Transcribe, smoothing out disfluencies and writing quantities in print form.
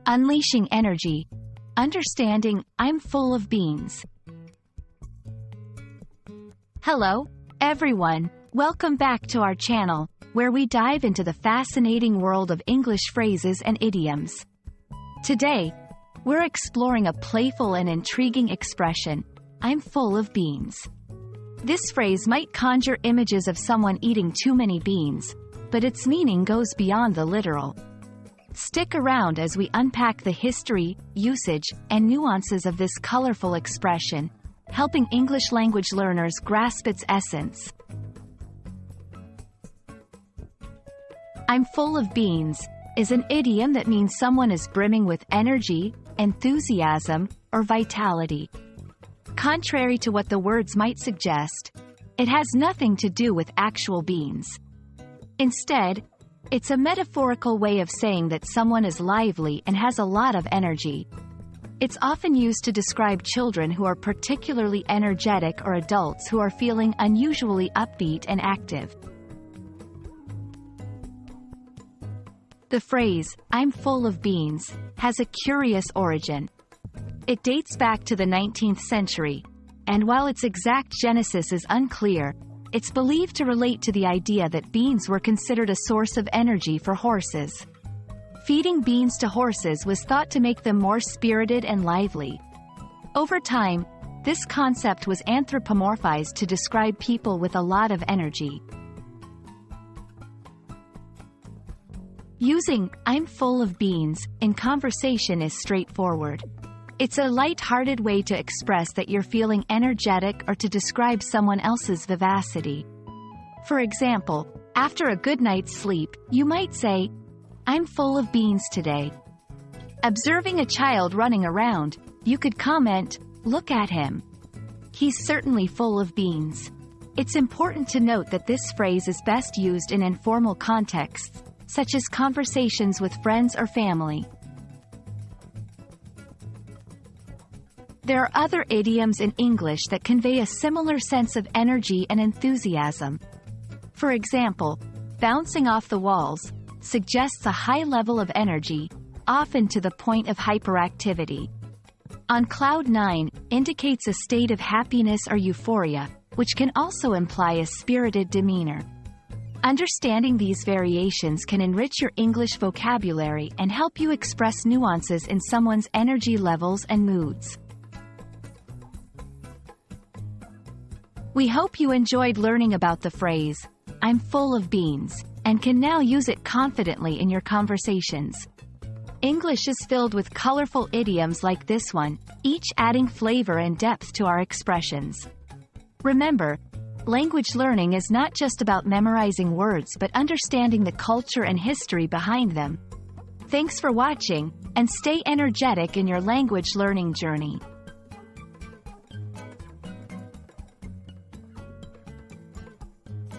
Unleashing energy. Understanding I'm full of beans. Hello, everyone. Welcome back to our channel, where we dive into the fascinating world of English phrases and idioms. Today, we're exploring a playful and intriguing expression, I'm full of beans. This phrase might conjure images of someone eating too many beans, but its meaning goes beyond the literal. Stick around as we unpack the history, usage, and nuances of this colorful expression, helping English language learners grasp its essence. I'm full of beans is an idiom that means someone is brimming with energy, enthusiasm, or vitality. Contrary to what the words might suggest, it has nothing to do with actual beans. Instead, it's a metaphorical way of saying that someone is lively and has a lot of energy. It's often used to describe children who are particularly energetic or adults who are feeling unusually upbeat and active. The phrase, I'm full of beans, has a curious origin. It dates back to the 19th century, and while its exact genesis is unclear, it's believed to relate to the idea that beans were considered a source of energy for horses. Feeding beans to horses was thought to make them more spirited and lively. Over time, this concept was anthropomorphized to describe people with a lot of energy. Using I'm full of beans in conversation is straightforward. It's a light-hearted way to express that you're feeling energetic or to describe someone else's vivacity. For example, after a good night's sleep, you might say, I'm full of beans today. Observing a child running around, you could comment, look at him. He's certainly full of beans. It's important to note that this phrase is best used in informal contexts, such as conversations with friends or family. There are other idioms in English that convey a similar sense of energy and enthusiasm. For example, bouncing off the walls suggests a high level of energy, often to the point of hyperactivity. On cloud nine indicates a state of happiness or euphoria, which can also imply a spirited demeanor. Understanding these variations can enrich your English vocabulary and help you express nuances in someone's energy levels and moods. We hope you enjoyed learning about the phrase, I'm full of beans, and can now use it confidently in your conversations. English is filled with colorful idioms like this one, each adding flavor and depth to our expressions. Remember, language learning is not just about memorizing words but understanding the culture and history behind them. Thanks for watching, and stay energetic in your language learning journey.